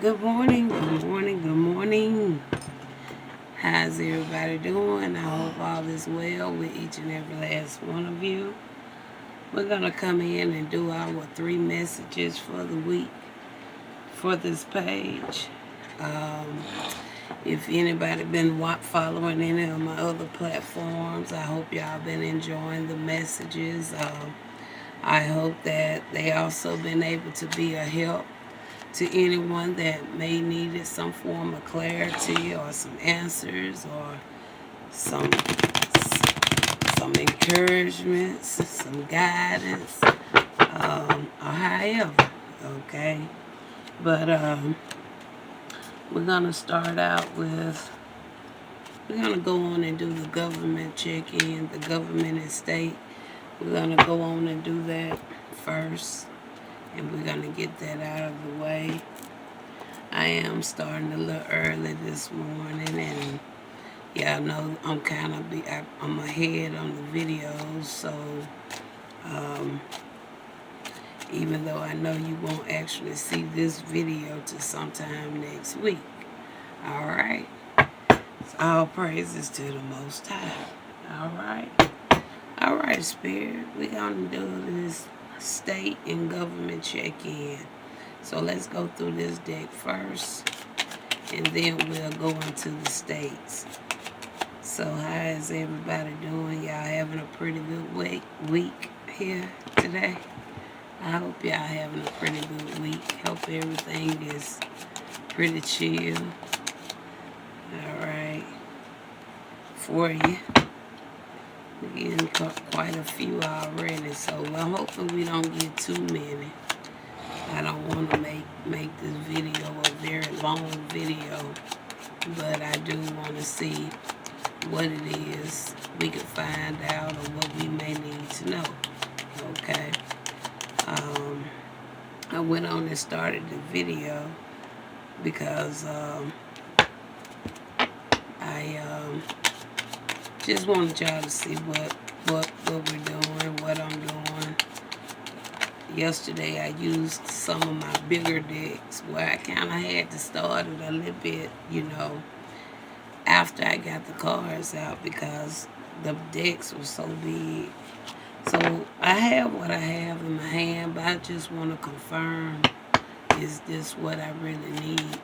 Good morning, good morning, good morning. How's everybody doing? I hope all is well with each and every last one of you. We're going to come in and do our 3 messages for the week for this page. If anybody been following any of my other platforms, I hope y'all been enjoying the messages. I hope that they also been able to be a help to anyone that may needed some form of clarity or some answers or some encouragement, some guidance, or however, okay? But we're gonna start out with, we're gonna go on and do the government check-in, the government and state. We're gonna go on and do that first, and we're gonna get that out of the way. I am starting a little early this morning, and y'all know I'm I'm ahead on the videos, so even though I know you won't actually see this video till sometime next week. All right. So all praises to the Most High. All right. All right, Spirit. We're gonna do this state and government check-in. So let's go through this deck first, and then we'll go into the states. So how is everybody doing? Y'all having a pretty good week here today? I hope y'all having a pretty good week. Hope everything is pretty chill. All right. For you. We're getting quite a few already, so I'm hoping we don't get too many. I don't want to make this video a very long video, but I do want to see what it is we can find out or what we may need to know. Okay. I went on and started the video because I just wanted y'all to see what we're doing, what I'm doing. Yesterday I used some of my bigger decks where I kind of had to start it a little bit, after I got the cards out because the decks were so big. So I have what I have in my hand, but I just want to confirm, is this what I really need?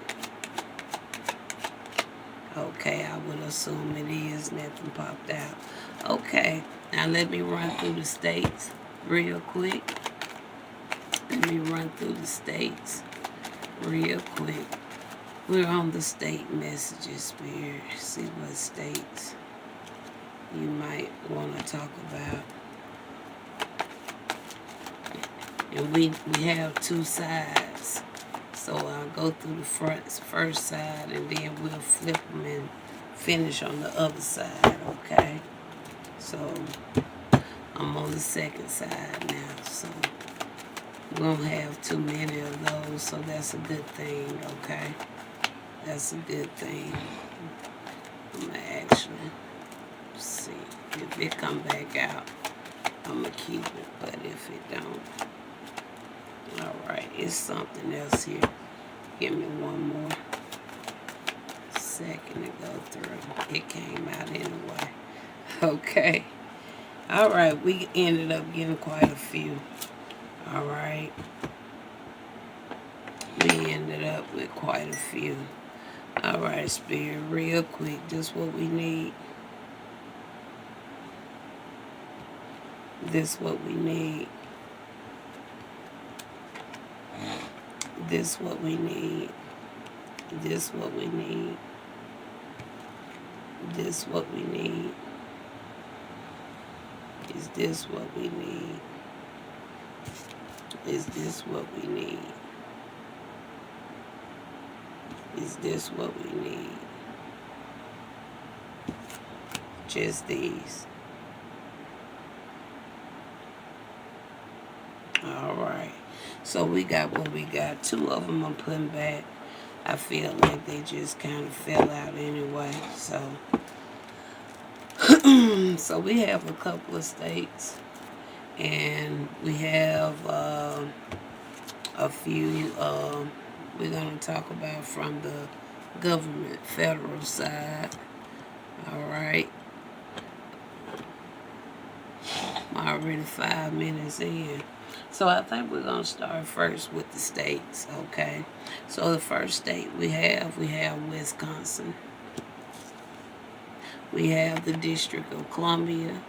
Okay, I would assume it is. Nothing popped out. Okay, now let me run through the states real quick. Let me run through the states real quick. We're on the state messages, Spirit. See what states you might want to talk about. And we have 2 sides. So I'll go through the first side, and then we'll flip them and finish on the other side, okay? So I'm on the second side now, so we won't have too many of those, so that's a good thing, okay? That's a good thing. I'm gonna actually see if it come back out. I'm gonna keep it, but if it don't, all right, it's something else here. Give me one more second to go through. It came out anyway. Okay. All right, we ended up getting quite a few. All right. We ended up with quite a few. All right, Spirit, real quick, this what we need. This what we need. This what we need. This what we need. This what we need. Is this what we need? Is this what we need? Is this what we need? Just these. All right. So we got what we got. 2 of them I'm putting back. I feel like they just kind of fell out anyway. So, so we have a couple of states, and we have a few we're going to talk about from the government, federal side. All right. I'm already 5 minutes in. So I think we're going to start first with the states, okay? So the first state we have Wisconsin. We have the District of Columbia,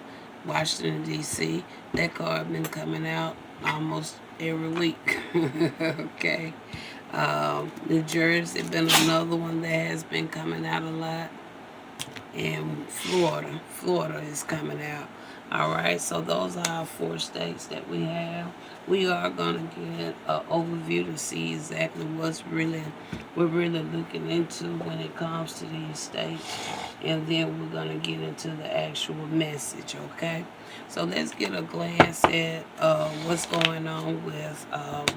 Washington, D.C. That card been coming out almost every week, okay? New Jersey been another one that has been coming out a lot. And Florida is coming out. All right, so those are our 4 states that we have. We are going to get an overview to see exactly we're really looking into when it comes to these states, and then we're going to get into the actual message, okay? So let's get a glance at what's going on with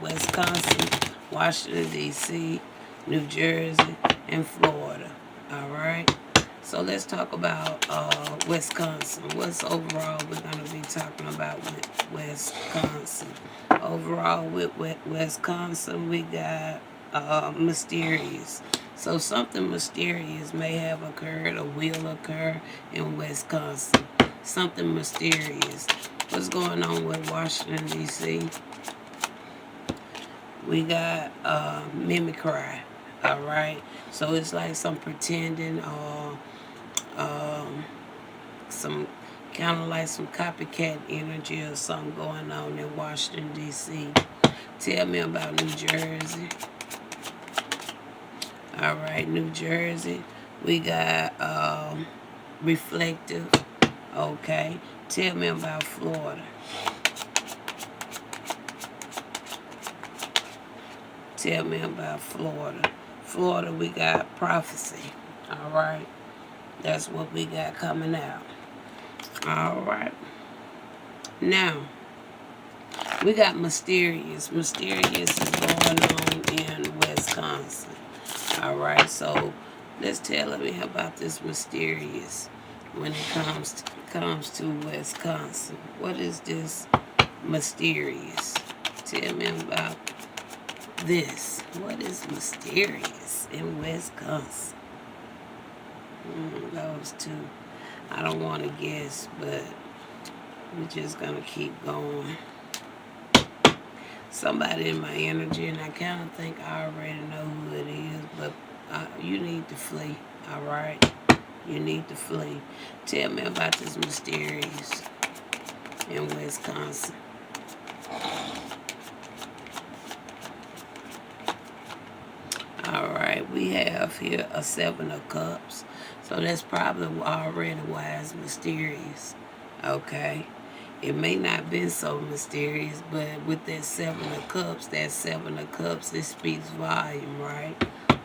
Wisconsin, Washington, D.C., New Jersey, and Florida, all right? So let's talk about Wisconsin. What's overall we're going to be talking about with Wisconsin. Overall with Wisconsin, we got mysterious. So something mysterious may have occurred or will occur in Wisconsin. Something mysterious. What's going on with Washington, D.C.? We got mimicry. All right. So it's like some pretending some kind of like some copycat energy or something going on in Washington, D.C. Tell me about New Jersey. All right, New Jersey. We got reflective. Okay. Tell me about Florida. Tell me about Florida. Florida, we got prophecy. All right. That's what we got coming out. All right. Now, we got mysterious. Mysterious is going on in Wisconsin. All right. So let's tell me about this mysterious when it comes to Wisconsin. What is this mysterious? Tell me about this. What is mysterious in Wisconsin? Those two. I don't want to guess, but we're just going to keep going. Somebody in my energy, and I kind of think I already know who it is, but you need to flee, all right? You need to flee. Tell me about this mysterious in Wisconsin. All right, we have here a 7 of Cups. So that's probably already why it's mysterious. Okay. It may not be so mysterious, but with that 7 of Cups, it speaks volume, right?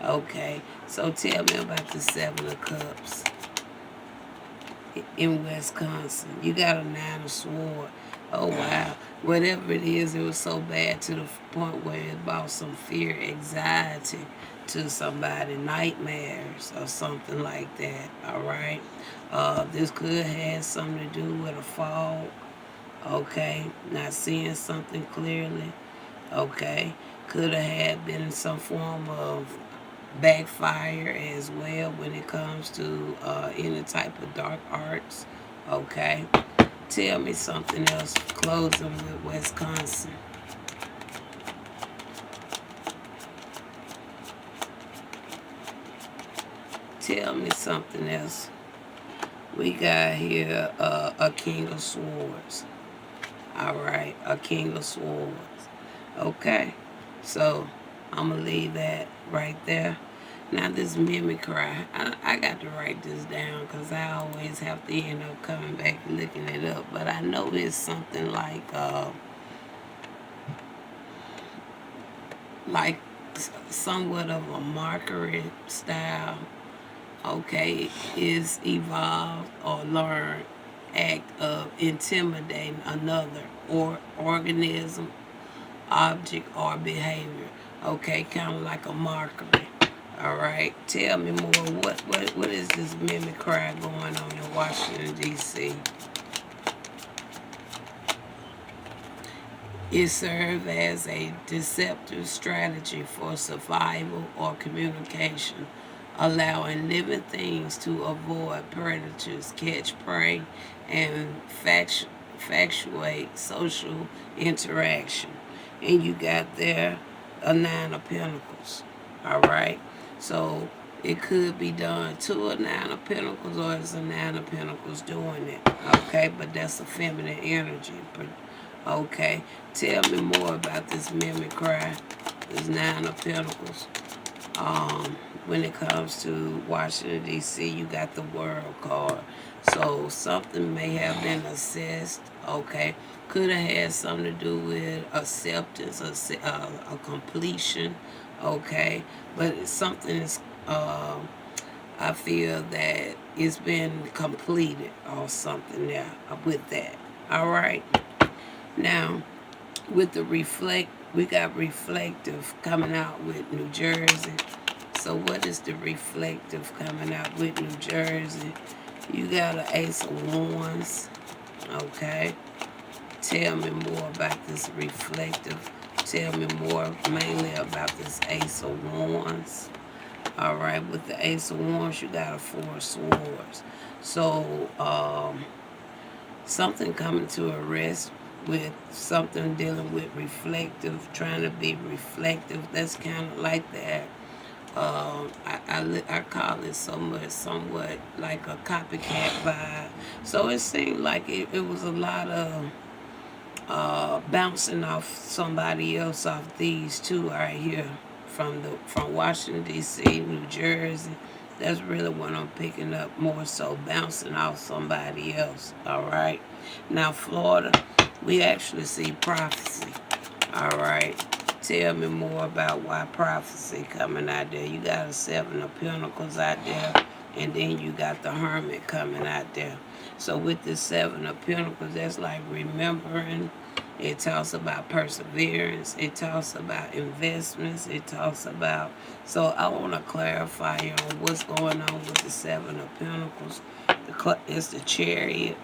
Okay. So tell me about the 7 of Cups in Wisconsin. You got a 9 of Swords. Oh, wow. Whatever it is, it was so bad to the point where it brought some fear, anxiety to somebody, nightmares or something like that, all right? This could have something to do with a fog, okay? Not seeing something clearly, okay? Could have had been some form of backfire as well when it comes to any type of dark arts, okay? Tell me something else, closing with Wisconsin. Tell me something else. We got here a King of Swords. All right, a King of Swords. Okay, so I'm going to leave that right there. Now this mimicry, I got to write this down because I always have to end up coming back and looking it up. But I know it's something like somewhat of a mockery style. Okay, is evolved or learned act of intimidating another or organism, object, or behavior. Okay, kind of like a mockery. All right, tell me more. What is this mimicry going on in Washington, D.C.? It serves as a deceptive strategy for survival or communication, allowing living things to avoid predators, catch prey, and factuate social interaction. And you got there a Nine of Pentacles. All right. So it could be done to a Nine of Pentacles, or it's a Nine of Pentacles doing it. Okay. But that's a feminine energy. Okay. Tell me more about this mimic cry. This Nine of Pentacles. When it comes to Washington, D.C., you got the World card. So something may have been assessed, okay? Could have had something to do with acceptance, a completion, okay? But something is, I feel that it's been completed or something there with that. All right? Now, with the we got reflective coming out with New Jersey. So what is the reflective coming out with New Jersey? You got an Ace of Wands. Okay. Tell me more about this reflective. Tell me more mainly about this Ace of Wands. All right. With the Ace of Wands, you got a Four of Swords. So something coming to a rest with something dealing with reflective, trying to be reflective. That's kind of like that. I call it somewhat like a copycat vibe. So it seemed like it was a lot of bouncing off somebody else, off these two right here from Washington D.C., New Jersey. That's really what I'm picking up more so, bouncing off somebody else. All right. Now Florida, we actually see prophecy. All right. Tell me more about why prophecy coming out there. You got a Seven of Pentacles out there, and then you got the Hermit coming out there. So with the Seven of Pentacles, that's like remembering. It talks about perseverance. It talks about investments. It talks about... So I want to clarify on what's going on with the Seven of Pentacles. It's the Chariot.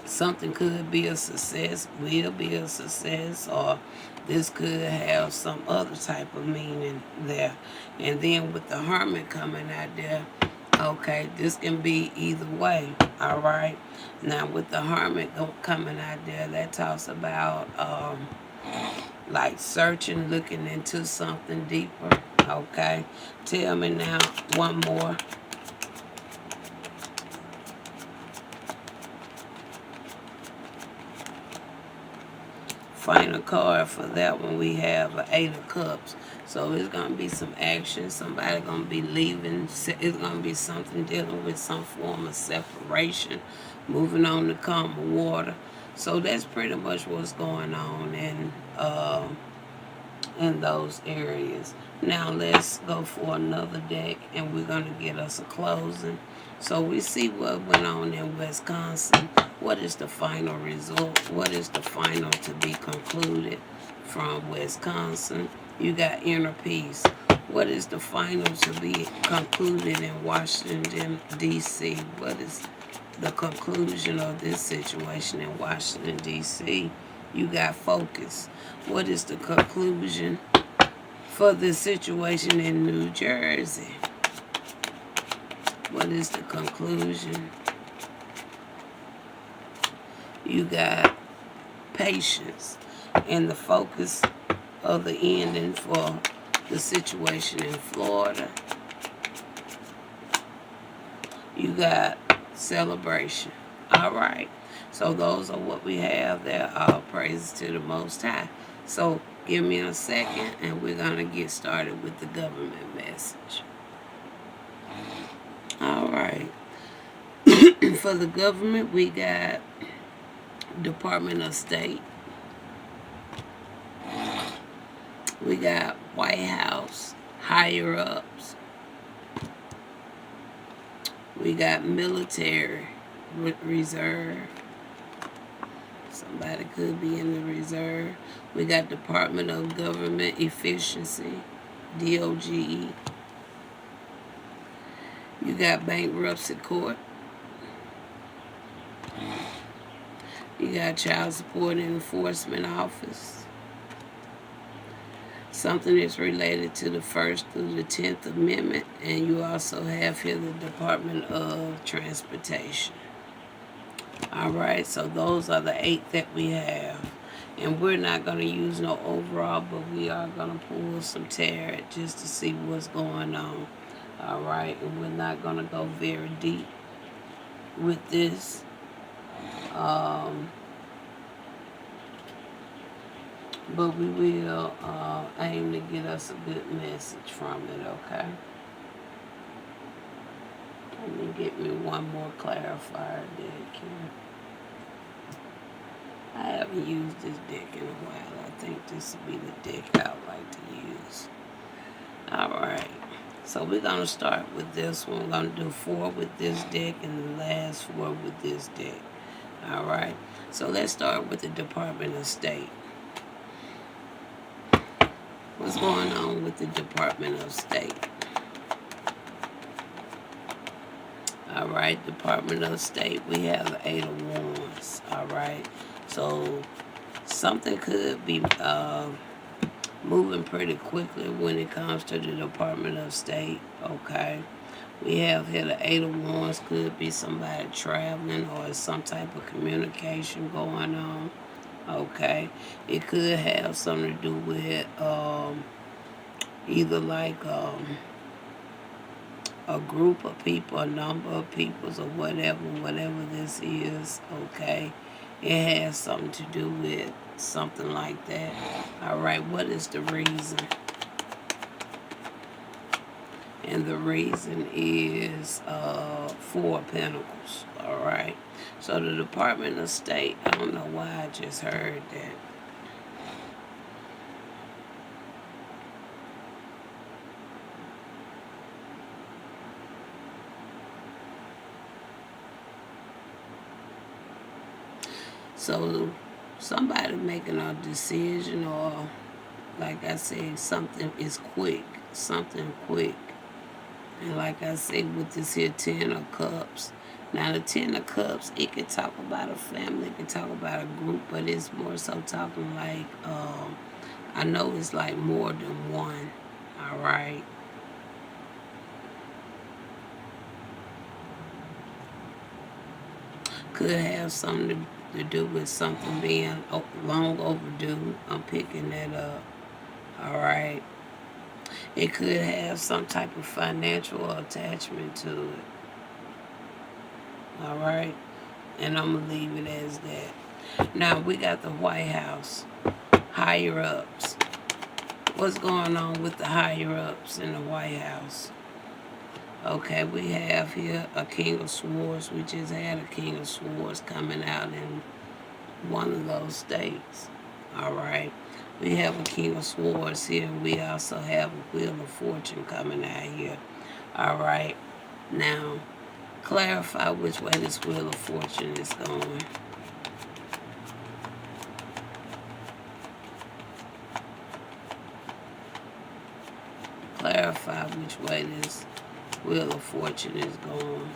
Something could be a success, will be a success, or this could have some other type of meaning there. And then with the Hermit coming out there, okay, this can be either way, all right? Now, with the Hermit coming out there, that talks about, like, searching, looking into something deeper, okay? Tell me now one more. Final card for that one, we have an Eight of Cups. So it's going to be some action. Somebody going to be leaving. It's going to be something dealing with some form of separation, moving on to calm water. So that's pretty much what's going on in those areas. Now let's go for another deck, and we're going to get us a closing. So we see what went on in Wisconsin. What is the final result? What is the final to be concluded from Wisconsin? You got inner peace. What is the final to be concluded in Washington, D.C.? What is the conclusion of this situation in Washington, D.C.? You got focus. What is the conclusion for the situation in New Jersey? What is the conclusion? You got patience, and the focus of the ending for the situation in Florida. You got celebration. All right. So those are what we have there. All praises to the Most High. So give me a second, and we're going to get started with the government message. All right. For the government, we got Department of State. We got White House, higher ups. We got military reserve. Somebody could be in the reserve. We got Department of Government Efficiency, DOGE. You got bankruptcy court. You got child support enforcement office. something that's related to the First through the 10th Amendment, and you also have here the Department of Transportation. All right, so those are the 8 that we have. And we're not going to use no overall, but we are going to pull some tarot just to see what's going on. All right, and we're not going to go very deep with this. But we will aim to get us a good message from it, okay? Let me get me one more clarifier deck here. I haven't used this deck in a while. I think this will be the deck I would like to use. Alright, so we're going to start with this one. We're going to do 4 with this deck and the last 4 with this deck. Alright, so let's start with the Department of State. What's going on with the Department of State? Alright, Department of State, we have the 8 of Wands. Alright, so something could be moving pretty quickly when it comes to the Department of State. Okay, we have here the 8 of Wands. Could be somebody traveling or some type of communication going on. Okay, it could have something to do with either like a group of people, a number of peoples, or whatever this is. Okay, it has something to do with something like that. All right, what is the reason? And the reason is 4 of Pentacles. All right, so the Department of State, I don't know why I just heard that. So somebody making a decision, or like I said, something is quick, something quick. And like I said, with this here 10 of Cups, now the 10 of Cups, it can talk about a family, it can talk about a group, but it's more so talking like, I know it's like more than one, all right? Could have something to do with something being long overdue. I'm picking that up, all right? It could have some type of financial attachment to it. All right? And I'm going to leave it as that. Now, we got the White House. Higher-ups. What's going on with the higher-ups in the White House? Okay, we have here a King of Swords. We just had a King of Swords coming out in one of those states. All right? We have a King of Swords here. We also have a Wheel of Fortune coming out here. All right. Now, clarify which way this Wheel of Fortune is going. Clarify which way this Wheel of Fortune is going.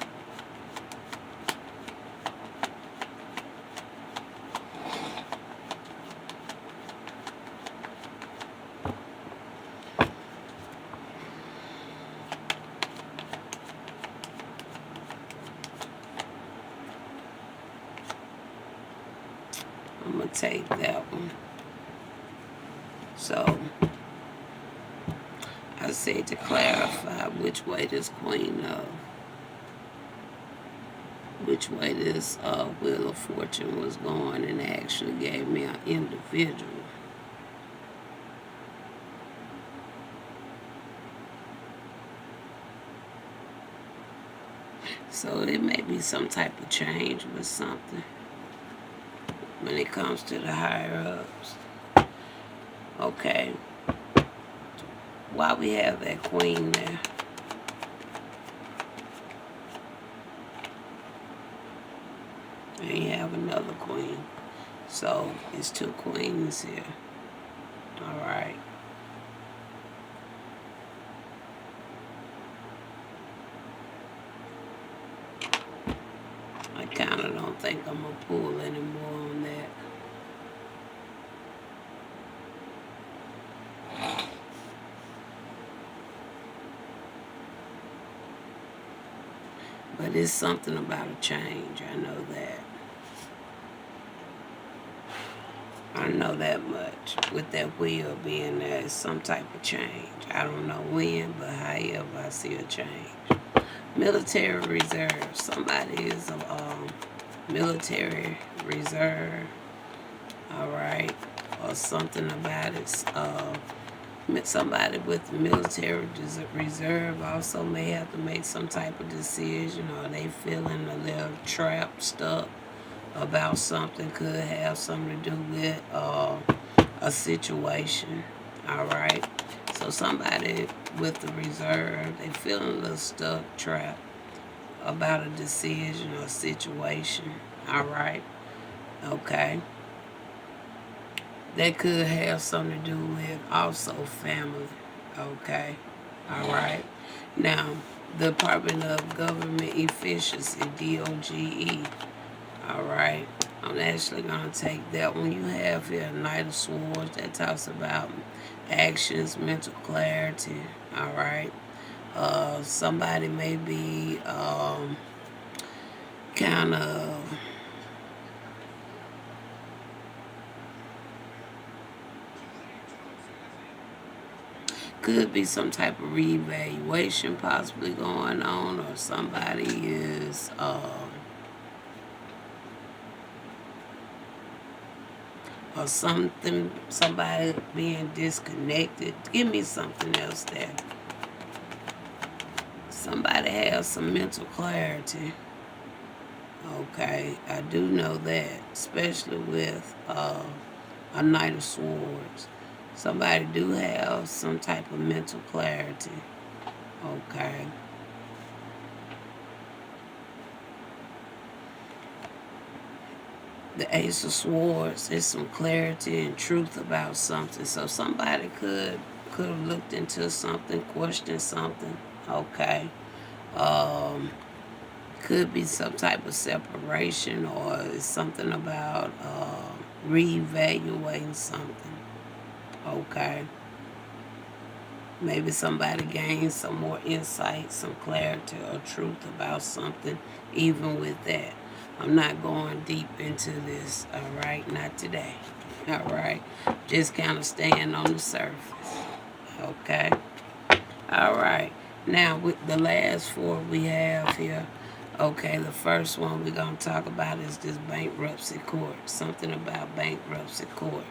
I'm going to take that one. So, I said to clarify which way this which way this Wheel of Fortune was going, and it actually gave me an individual. So it may be some type of change with something when it comes to the higher-ups. Okay. Why we have that Queen there? And you have another Queen. So it's 2 Queens here. All right. I kind of don't think I'm going to pull anymore on that. But it's something about a change. I know that. I know that much. With that wheel being there, it's some type of change. I don't know when, but however, I see a change. Military reserve. Somebody is a military reserve. All right. Or something about it. Somebody with the military reserve also may have to make some type of decision, or they feeling a little trapped, stuck about something. Could have something to do with a situation. All right. So somebody with the reserve, they feeling a little stuck, trapped about a decision or situation. All right. Okay. That could have something to do with also family. Okay. All right. Now, the Department of Government Efficiency, DOGE. All right. I'm actually going to take that one. You have here Knight of Swords that talks about actions, mental clarity. All right. Somebody may be kind of could be some type of reevaluation possibly going on, or somebody is or somebody being disconnected. Give me something else there. Somebody has some mental clarity. Okay, I do know that, especially with a Knight of Swords. Somebody do have some type of mental clarity. Okay. The Ace of Swords is some clarity and truth about something. So somebody could have looked into something, questioned something. Okay. Could be some type of separation, or something about reevaluating something. Okay. Maybe somebody gains some more insight, some clarity or truth about something, even with that. I'm not going deep into this, all right? Not today, all right? Just kind of staying on the surface, okay? All right. Now, with the last four we have here, okay, the first one we're going to talk about is this bankruptcy court. Something about bankruptcy court,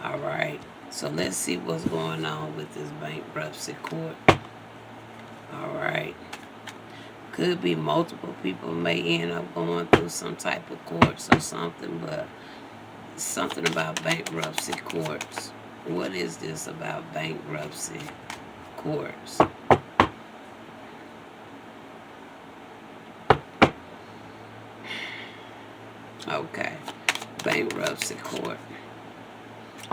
all right? So let's see what's going on with this bankruptcy court. All right. Could be multiple people may end up going through some type of courts or something, but something about bankruptcy courts. What is this about bankruptcy courts? Okay. Bankruptcy court.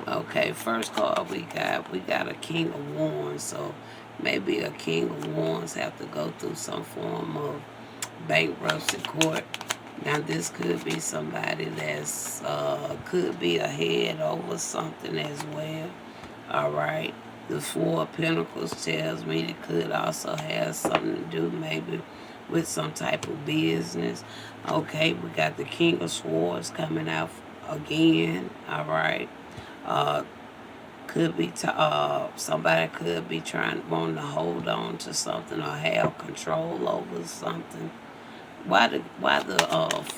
Okay, first card we got a King of Wands. So maybe a King of Wands have to go through some form of bankruptcy court. Now this could be somebody that's could be a head over something as well. All right. The Four of Pentacles tells me it could also have something to do maybe with some type of business. Okay, we got the King of Swords coming out again. All right. Could be somebody could be wanting to hold on to something or have control over something. Why the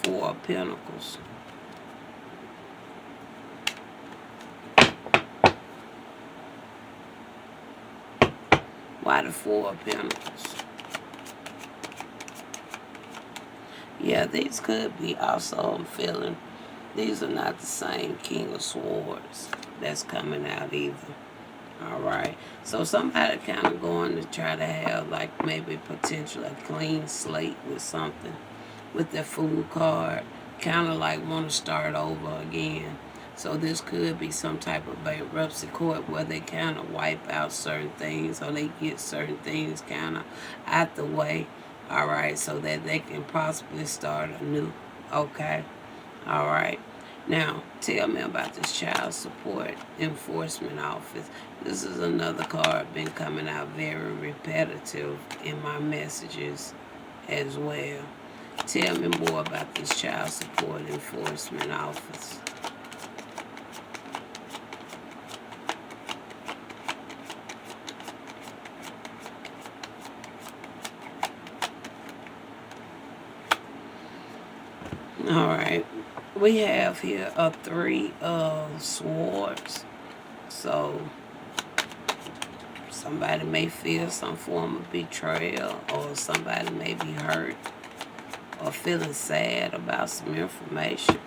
Four of Pentacles? Why the Four of Pentacles? Yeah, these could be also, I'm feeling, these are not the same King of Swords that's coming out either. All right. So somebody kind of going to try to have like maybe potentially a clean slate with something with their Fool card. Kind of like want to start over again. So this could be some type of bankruptcy court where they kind of wipe out certain things, or they get certain things kind of out the way. All right. So that they can possibly start anew. Okay. All right. Now, tell me about this Child Support Enforcement Office. This is another card been coming out very repetitive in my messages. as well. Tell me more about this child support enforcement office. All right, we have here a 3 of swords. So somebody may feel some form of betrayal, or somebody may be hurt or feeling sad about some information.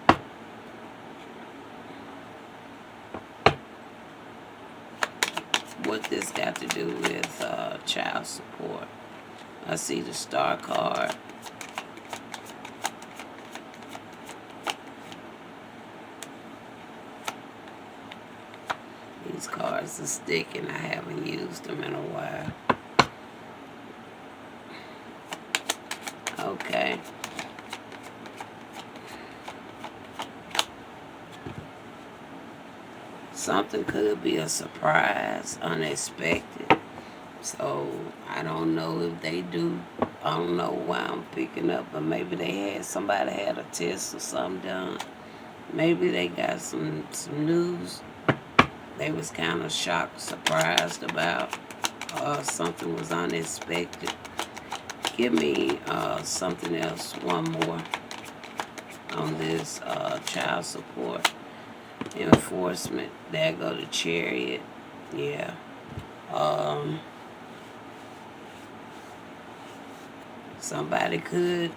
What this got to do with child support? I see the star card. These cards are sticking. I haven't used them in a while. Okay. Something could be a surprise, unexpected. So I don't know if they do. I don't know why I'm picking up, but maybe somebody had a test or something done. Maybe they got some news they was kind of shocked, surprised about. Something was unexpected. Give me something else, one more on this child support enforcement. There go the chariot. Yeah. Somebody could,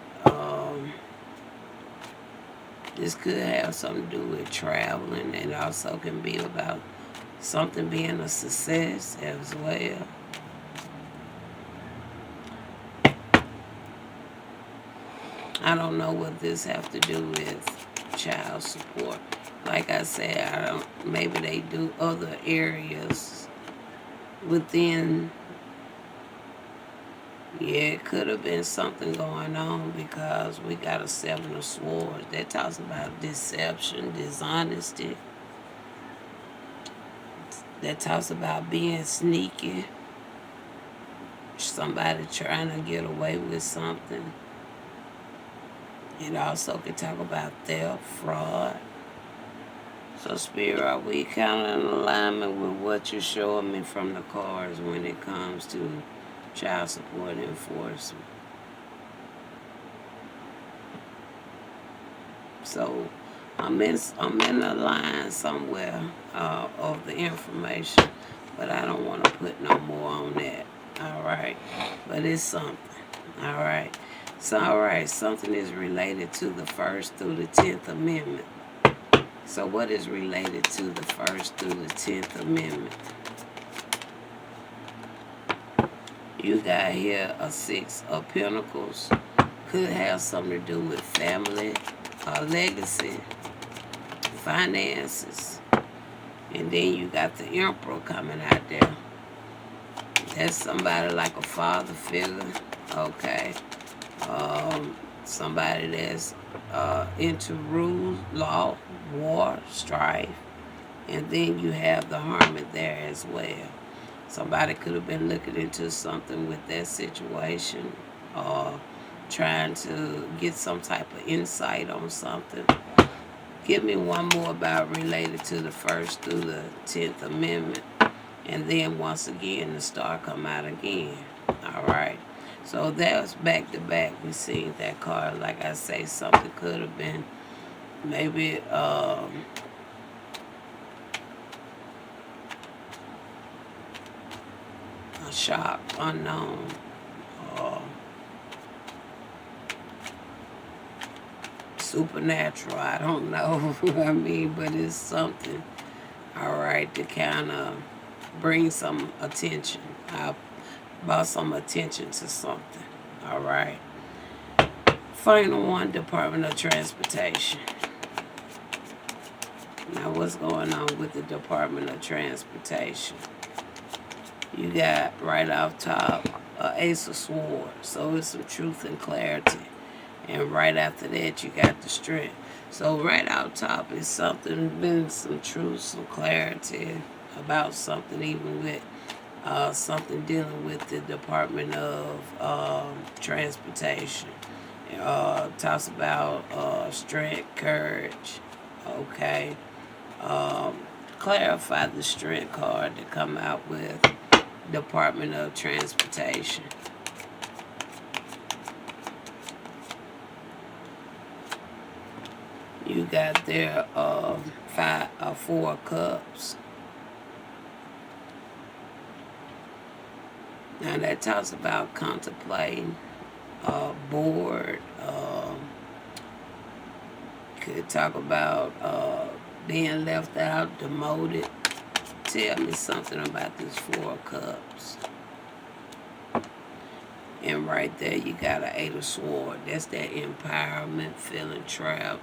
this could have something to do with traveling. It also can be about something being a success as well. I don't know what this have to do with child support. Like I said, maybe they do other areas within. Yeah, it could have been something going on, because we got a 7 of swords. That talks about deception, dishonesty. That talks about being sneaky. Somebody trying to get away with something. It also could talk about theft, fraud. So, Spirit, are we kind of in alignment with what you're showing me from the cards when it comes to child support enforcement? So, I'm in the line somewhere of the information, but I don't want to put no more on that. All right, but it's something. All right. So, all right, something is related to the First through the 10th Amendment. So what is related to the First through the 10th Amendment? You got here a 6 of Pentacles. Could have something to do with family, legacy, finances. And then you got the Emperor coming out there. That's somebody like a father figure. Okay. Somebody that's into rule, law, war, strife. And then you have the Hermit there as well. Somebody could have been looking into something with that situation, or trying to get some type of insight on something. Give me one more about related to the First through the 10th Amendment. And then once again, the star come out again. All right. So that's back to back. We seen that card. Like I say, something could have been maybe a shock, unknown, supernatural. I don't know. I mean, but it's something. All right, to kind of bring some attention. I brought some attention to something. All right. Final one, Department of Transportation. Now, what's going on with the Department of Transportation? You got right off top Ace of Swords. So it's some truth and clarity. And right after that, you got the Strength. So right out top is something, been some truth, some clarity about something, even with something dealing with the Department of Transportation. Talks about strength, courage. Okay. Clarify the strength card to come out with Department of Transportation. You got there 4 cups. Now that talks about contemplating, bored. Could talk about being left out, demoted. Tell me something about these 4 cups. And right there you got an 8 of Swords. That's that empowerment, feeling trapped,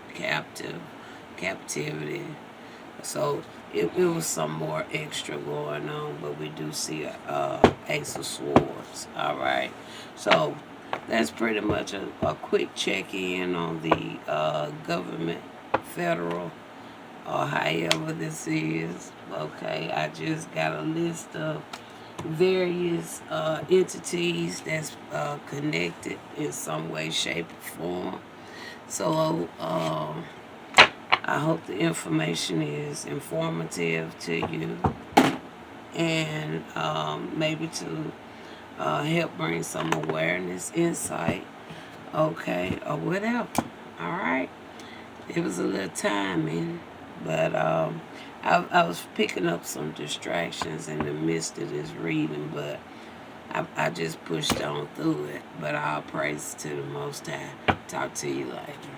captivity. So it was some more extra going on, but we do see a Ace of Swords. All right. So that's pretty much a quick check-in on the government, federal, or however this is. Okay, I just got a list of various entities that's connected in some way, shape, or form. So I hope the information is informative to you, and maybe to help bring some awareness, insight, okay, or whatever. All right. It was a little timing, but I was picking up some distractions in the midst of this reading, but I just pushed on through it. But all praise to the Most High. Talk to you later.